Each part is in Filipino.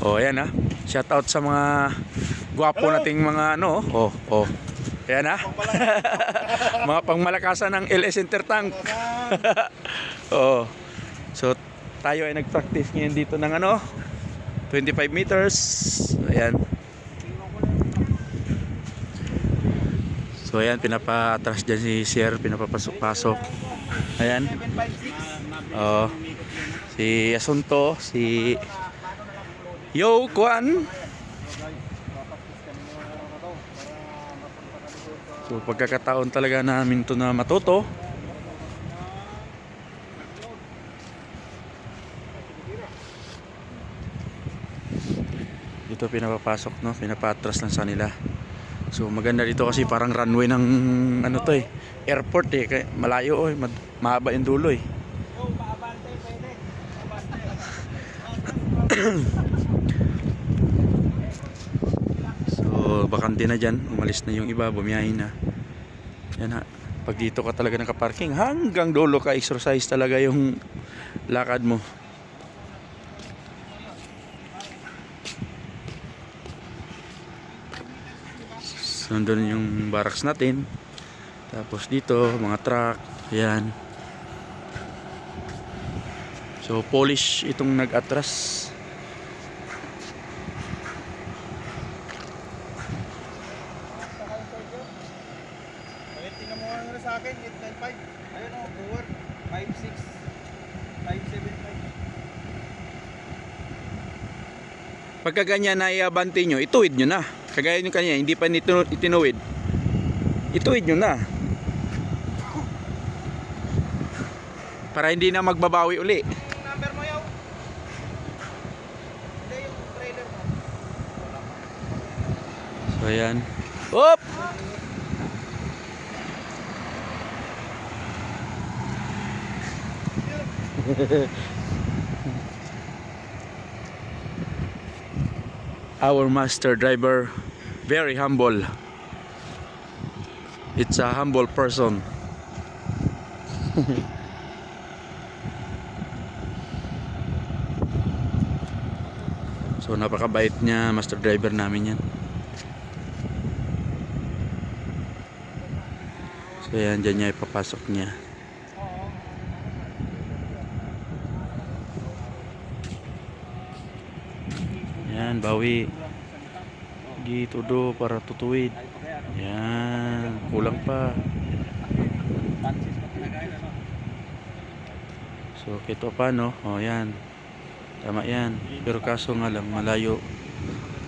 Oh, ayan ah. Shout out sa mga gwapo nating mga ano. Oh. Ayan ah. Mga pangmalakasan ng LS Intertank. Oh. So tayo ay nag-practice ngayon dito ng ano 25 meters. Ayan. So ayan, pinapa-atras dyan si Sir, pinapapasok-pasok. Ayan. Oh, si Asunto, si Yo Kwan. So pagkakataon talaga namin to na matuto. Dito pinapapasok, no, pinapa-atras lang sa nila. So maganda dito kasi parang runway ng ano to eh, airport eh, kaya malayo oh, mahaba yung dulo eh. So bakante na dyan, umalis na yung iba, bumiyahin na. Yan ha, pag dito ka talaga nakaparking hanggang dulo ka, exercise talaga yung lakad mo. So nandun yung barracks natin. Tapos dito mga truck, yan. So Polish itong nag-atras. Tingnan mo nga sa akin, 895. Ayun o, brewer, 56, 575. Pagka ganyan na iabante nyo, ituwid nyo na. Kagaya nyo kanina, hindi pa itinuwid. Ituwid nyo na. Para hindi na magbabawi uli. Yung number mo yaw? Hindi, yung trailer mo. So ayan. Op! Our master driver, very humble. It's a humble person. So napakabait niya, master driver namin yan. So yan, dyan niya ipapasok niya. Yan, bawi. Gitu do para tutuwid. Yan, kulang pa. So kito pa no. Oh yan. Tama yan. Pero kaso nga lang malayo.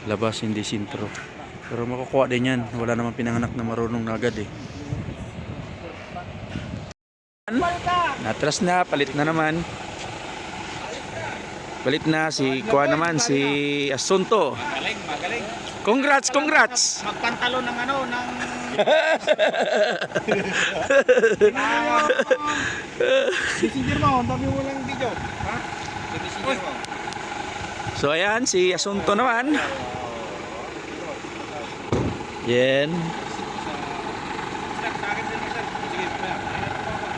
Labas hindi sintro. Pero makukuha din yan. Wala naman pinanganak na marunong na agad eh. Natras na, palit na naman. Palit na si Kuha naman, si Asunto. Magaling. Congrats! Magpantalo ng ano, ng... Messenger mo, dami mo lang video. Ha? Messenger mo. So ayan, si Asunto naman. Yan. Sa akin din, sir. Sige,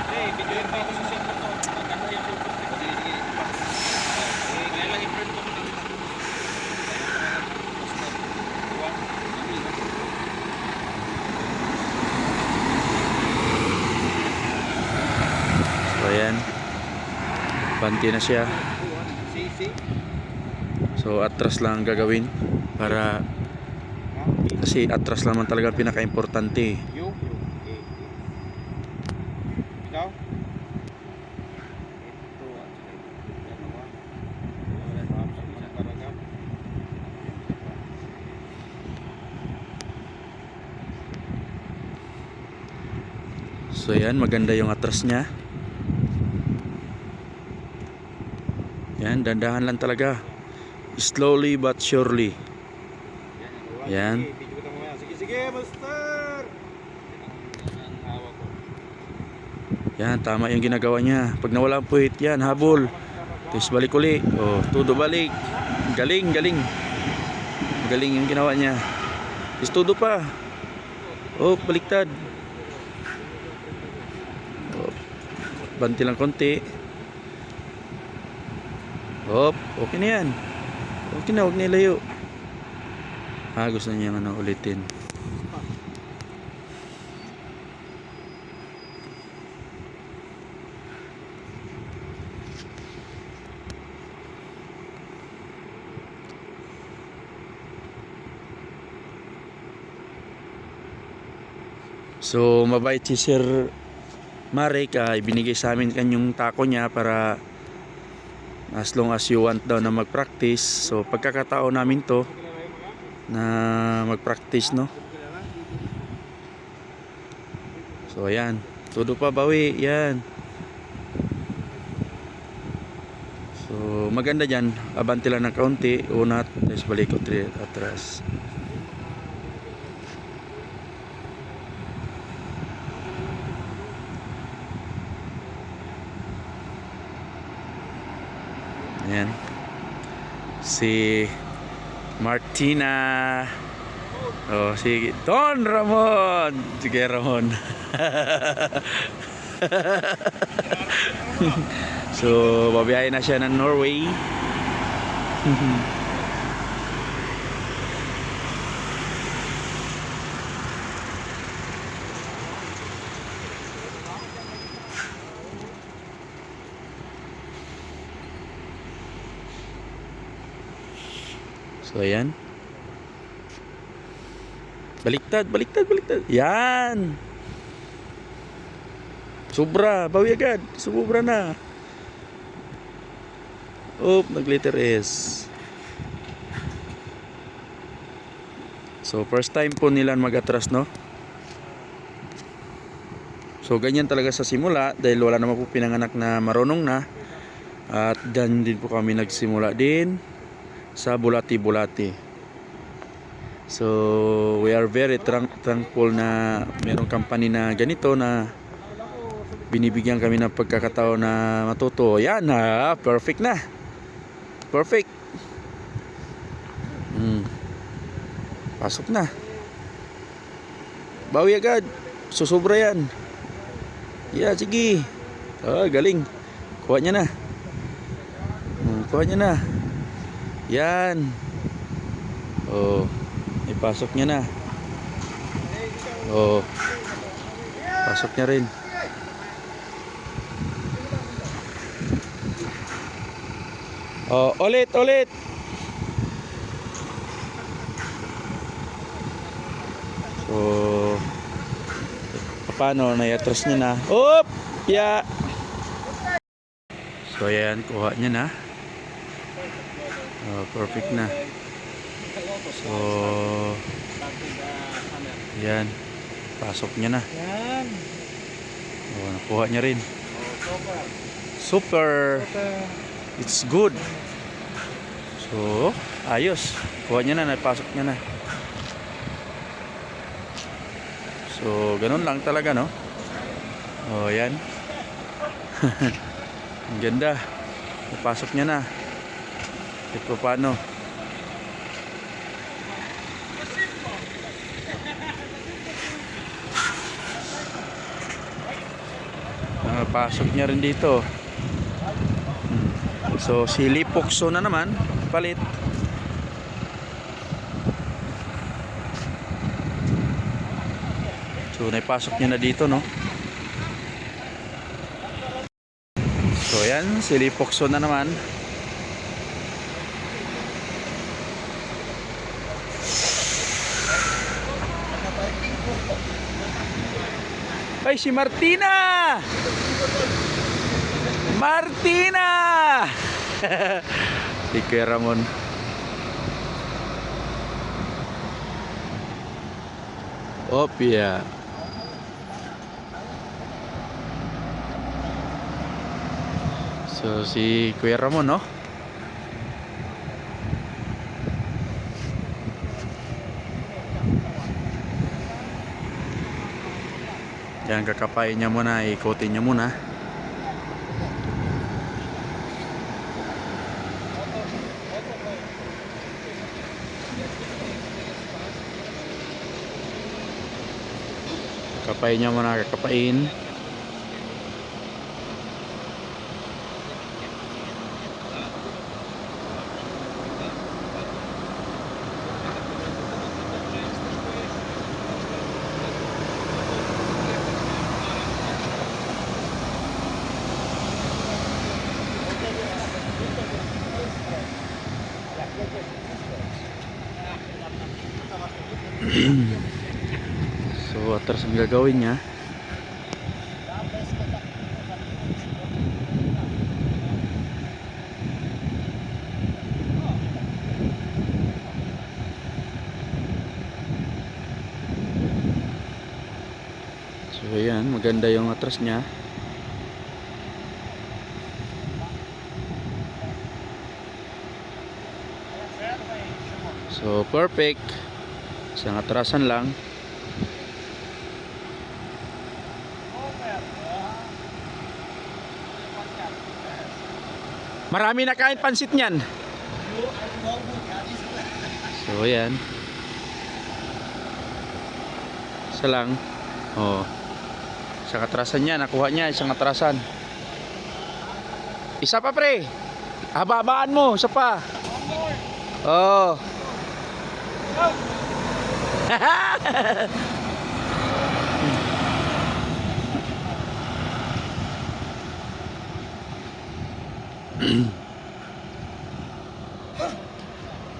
hey, videoin pa ako sa cellphone ko. Magkano yung cellphone ko? Sige. Kaya lang i-print ko lang. So ayan. Banti na siya. So atras lang ang gagawin. Para kasi atras naman talaga pinaka-importante. Ikaw? So yan, maganda yung atras niya. Yan, dandahan lang talaga. Slowly but surely. Yan. Sige, master. Yan, tama yung ginagawa niya. Pag nawala ang puwit, yan, habol. Tapos balik uli. Oh, tudo balik. Galing. Galing yung ginawa niya. Tapos tudo pa. Oh, baliktad. Oh, banti lang konti. Hop, okay na yan. Okay na, huwag nilayo. Gusto niya ano, ulitin. So, mabait si Sir Marek, ibinigay sa amin kanyang tako niya para as long as you want daw na mag-practice. So, pagkakataon namin to na mag-practice, no? So, ayan. Todo pa bawi, yan. So, maganda dyan. Abante lang ng kaunti, unat, tapos balik ko atras. Ayan. Si Martina. Oh, si Don Ramon. Sige, Ramon. So, babiyahe na siya ng Norway. So, ayan. Baliktad, baliktad, baliktad. Yan. Sobra, bawi agad. Sobra na. Oop, nag-letter S. So, first time po nila mag-atras, no? So, ganyan talaga sa simula dahil wala naman po pinanganak na marunong na. At dan din po kami nagsimula din sa bulati-bulati. So, we are very thankful na mayroong company na ganito na binibigyan kami ng pagkakataon na matuto. Yan ha, perfect na. Perfect. Pasok na. Bawi agad. Susubra yan. Yeah, sige. Galing. Kuha niya na. Kuha niya na. Yan. Ipasok niya na. Pasok niya rin. Ulit, ulit. So, paano? Naiatras niya na. Oop! Yeah. So, ayan. Kuha niya na. Perfect na. So, ayan. Pasok niya na. Nakuha niya rin. Super. It's good. So, ayos. Kuha niya na. Napasok niya na. So, ganun lang talaga, no? Ayan. Ang ganda. Napasok niya na. Ito paano? Napasok niya rin dito. So, si Lipokso na naman. Palit. So, naipasok niya na dito, no? So, ayan. Si Lipokso na naman. Ay, si Martina! Martina! Si Kuya Ramon. Opia. So, si Kuya Ramon, no? Yan, kakapain niya muna, ikotin niya muna. Kakapain niya muna, kakapain. So atras ang gagawin niya. So ayan, maganda yung atras niya. So perfect. Isang atrasan lang. Marami na kain pansit niyan. So ayan. Isa lang. Oh. Isang atrasan niya, nakuha niya isang atrasan. Isa pa pre. Hababaan mo, isa pa. Oh.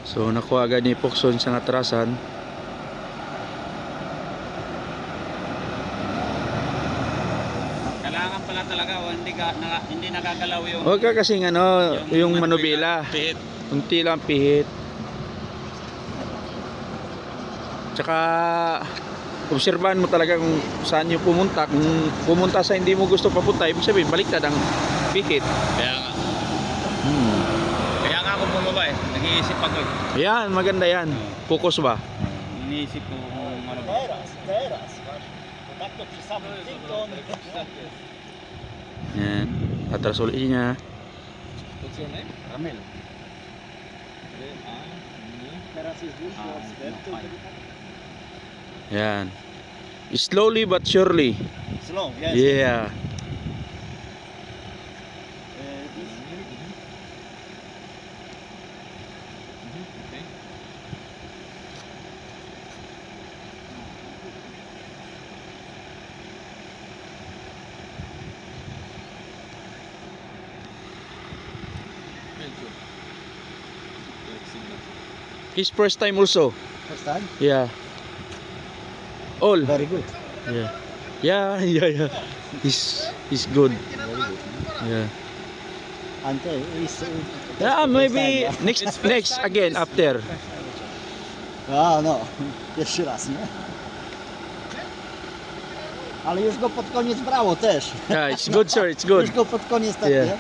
So nakuha agad ni Pokson sa atrasan. Kailangan pala talaga hindi nakagalaw yung Huwag ka kasing yung manubila. pihit. Unti lang pihit. Tsaka obserbahan mo talaga kung saan yung pumunta. Kung pumunta sa hindi mo gusto papunta, ibig sabihin baliktad ang pihit. Kaya nga. Kaya nga ako bumaba eh. Nag-iisip ako eh. Yan, maganda yan. Focus ba? Iniisip ko kung ano ba. Yan. Atras ulit niya. What's your name? Ramel. Yan. Slowly but surely. Slow, yes. Yeah. Okay. His first time also. First time? Yeah. All. Very good. Yeah. Yeah, yeah. He's good. Very good. Yeah. Ante is Yeah, maybe first time, next again after. no. Pierwszy raz, nie? Ale już go pod koniec brało też. Yeah, it's good sir, it's good. Już go pod koniec tak, Yeah. nie?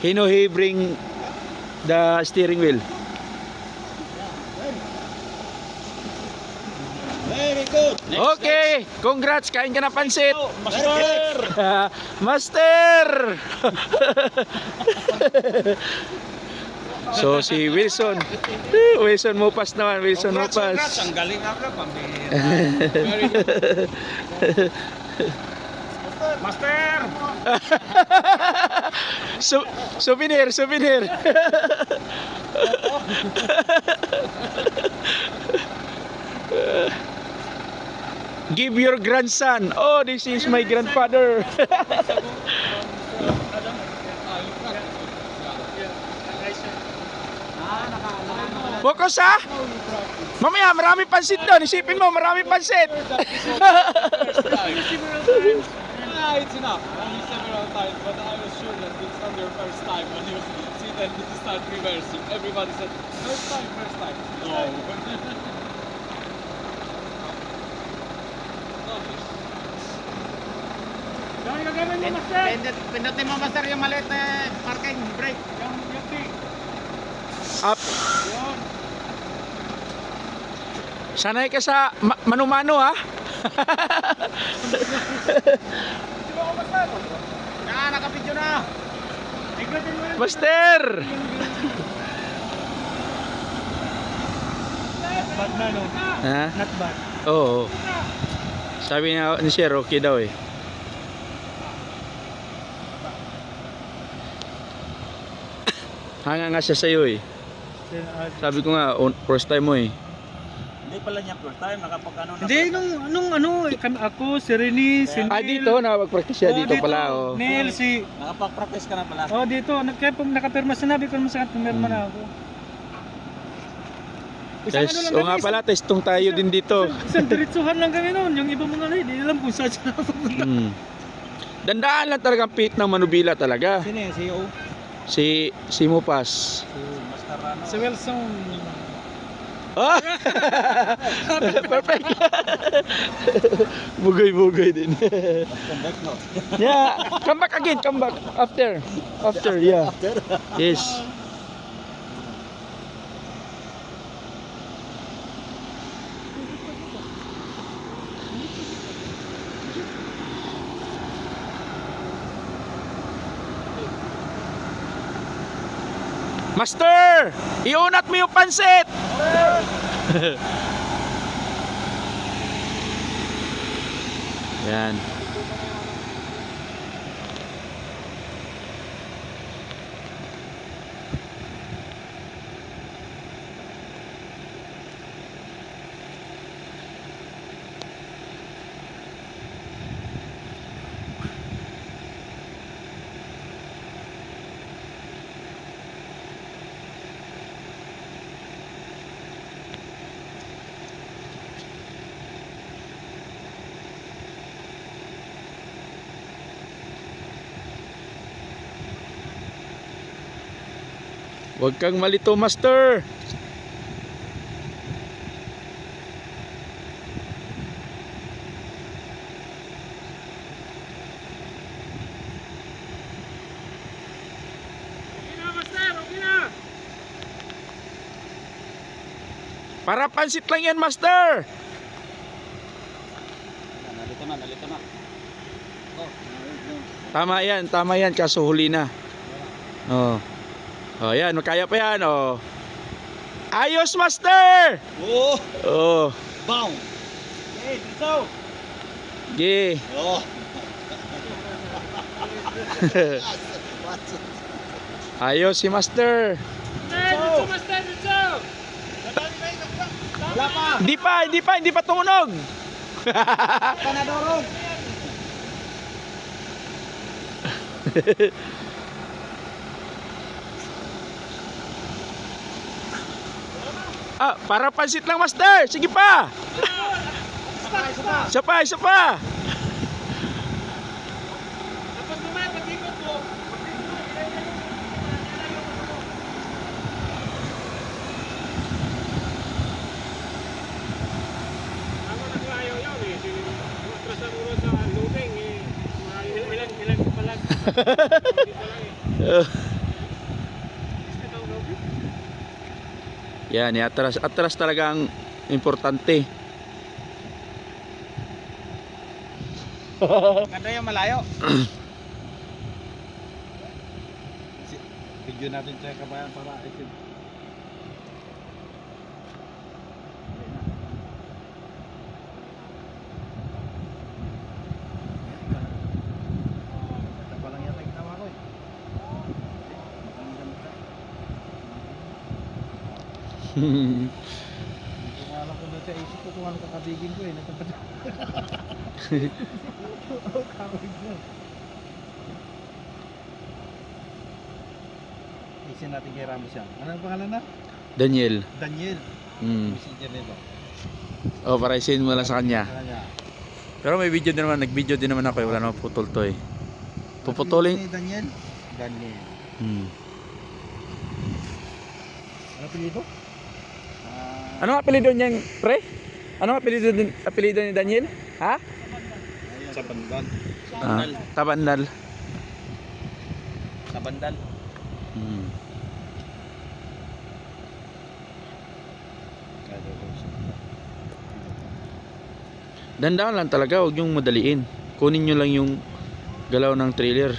He know he bring the steering wheel. Very good. Okay, congrats, kain ka na pansit. Master! Master! So si Wilson. Wilson Mopas naman, Wilson Congrats, Mopas. ang galing nga ka, pambihira. Very good. Master! Souvenir. Give your grandson. Oh, this is my grandfather. Focus ha? Mamaya marami pansit doon. Isipin mo marami pansit. It's enough. Only several times, but I was sure that it's not your first time when you see that you start reversing. Everybody said, first time. No. Pindutin mo master yung maliit na parking brake. Yung thing. Up. Sanay ka sa mano-mano ha. Nakapidyo na. Master. Bad na no? Ha? Not bad. Oo. Sabi niya ni Sir, okay daw eh. Hanga nga siya sa'yo eh. Sabi ko nga, first time mo eh. Hindi pala niya first time, nakapag-ano na. Hindi, ako, si Rene, si Neil. Ah, dito, nakapag-practice siya dito pala. Oh. Neil, si... Nakapag-practice ka na pala. Dito, kaya pag nakapirma, sinabi ko naman sa akin, pumirma na ako. Test, o nga pala, testong tayo din dito. Isang diretsuhan lang kami noon. Yung iba mga hindi alam kung saan siya napapunta. Dandaan lang talagang pit ng manubila talaga. Sino yan? Si O? Si Mupas. Si Wilson. Ah! Perfect. Bugay din. Conduct no? Yeah, come back again, come back after. After, yeah. Yes. Master! Iunat mo yung pansit! Yan. Huwag kang malito, Master. Para pansit lang yan, Master. Nalito na. Tama yan, kaso huli na. Oh. Oh, yan, kaya pa yan, oh. Ayos, Master! Oh! Oh. Bound! Hey, dito! Ge. Oh! Ayos si Master. Wala pa! Hindi pa tumunog. Panadorog! Ah, para pansit lang, Master. Sige pa. Isa pa. Yan, atras talaga ang importante. Ganda yung malayo. Video natin sa kabayan para isin. Palang yata yung ginawa ko eh. Hindi ko alam kung sa isip ko kung ano kakabigin ko eh. Natapad. Kawig mo. Isin natin kay Ramos yan. Ano ang pangalan na? Daniel. Daniel. Mm. Messenger nito. Oh, para isin mo lang sa kanya. Kanya. Pero may video din naman, nag-video din naman ako, wala naman putol to eh. Puputulin. Ni Daniel? Daniel. Ano apelyido? Ano ang apelyido niyang pre? Ano ang apelyido ni Daniel? Ha? Sa Bandal. Tabandal. Sa Bandal. Dandaan lang talaga, huwag yung madaliin. Kunin nyo lang yung galaw ng trailer.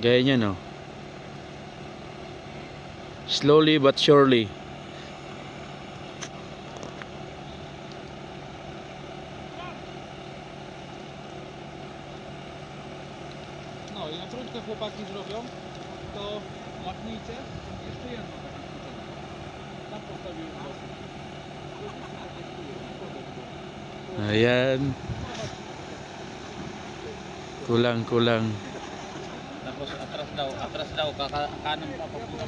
Gaya niya, no? Slowly but surely. No, ja trudne chłopaki zrobią, to łapnicę, jeszcze jedno takie ćwiczenie. Tam postawiłem głosy. Ayan. Kulang. Tapos atras atras daw, kanan pa papunta.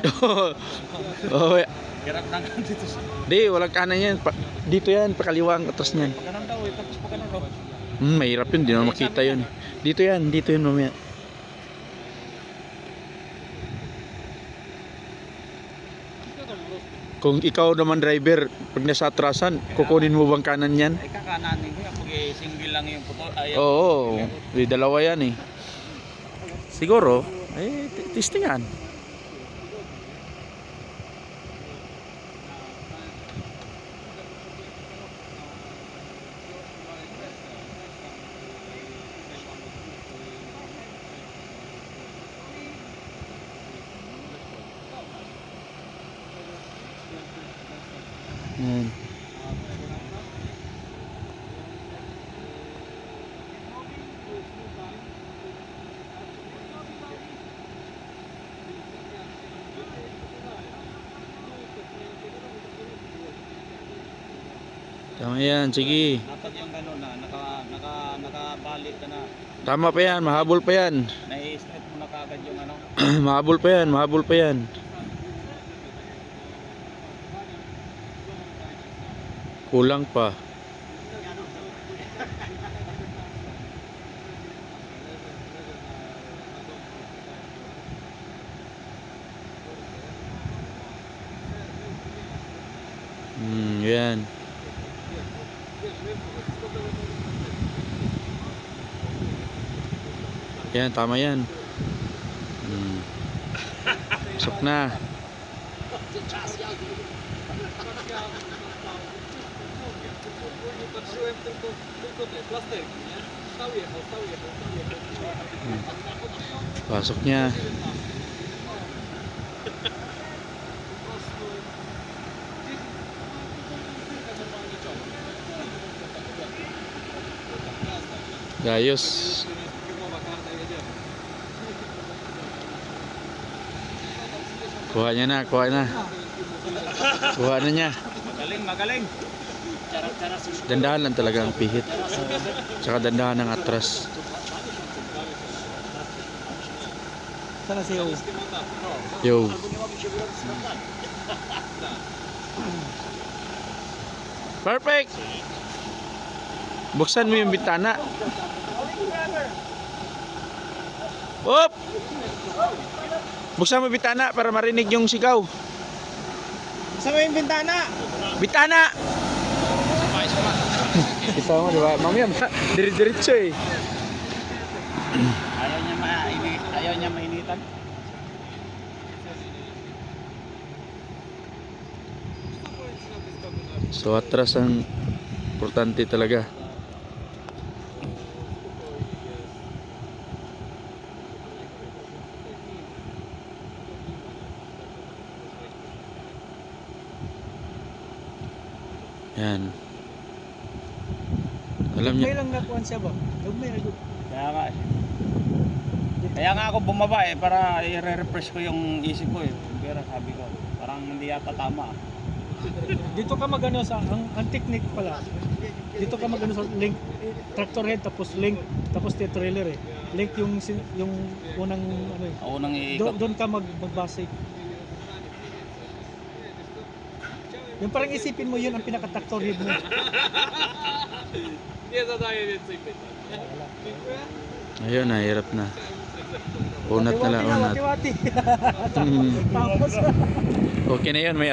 Oh, Hirap na nga dito siya. di, walang kanan yan. Dito yan, pakaliwa ang atras niyan. Kanan daw eh, tapos pa kanan daw. Mahirap yun, di naman makita yun. Dito yan mamaya. Kung ikaw naman driver, pag nasa atrasan, kukunin mo bang kanan yan? Ay kakananin ko yan, pag single lang yung puto. Oo, dalawa yan eh. Siguro, testingan. Yan. Tama yan, sige. Dapat yung gano'n na, nakabalik ka na. Tama pa yan, mahabol pa yan. Nai-straight mo na kagad yung ano. Mahabol pa yan, mahabol pa yan. Kulang pa. Yan. Yan, tama yan. Pasok na. Pasok niya. Gayos. Kuha niya na, kuha na. Kuha na niya. Magaling. Dandahan lang talaga ang pihit. Tsaka dandahan ng atras. Sana si Yo. Yo. Perfect! Buksan mo yung bintana. Op! Buksan mo yung bintana para marinig yung sigaw. Saan mo yung bintana? Bintana! Isa mo, diba? Mamaya, diretso eh. Ayaw niya mainitan. So atras ang importante talaga. Yan. Alam niya. May lang nakuhan siya ba? May agad. Kaya nga eh. Kaya nga ako bumaba eh, para i-refresh ko yung isip ko eh. Pero sabi ko, parang hindi yata tama. Dito ka magano sa ang technique pala. Dito ka magano sa link tractor head tapos link tapos trailer eh. Link yung unang ano eh. Unang iikot. Doon ka magbase. Yung parang isipin mo yun ang pinaka-tractor head mo. Ayun, nahirap na. Unat na lang, unat. Wati-wati. Okay na yun, may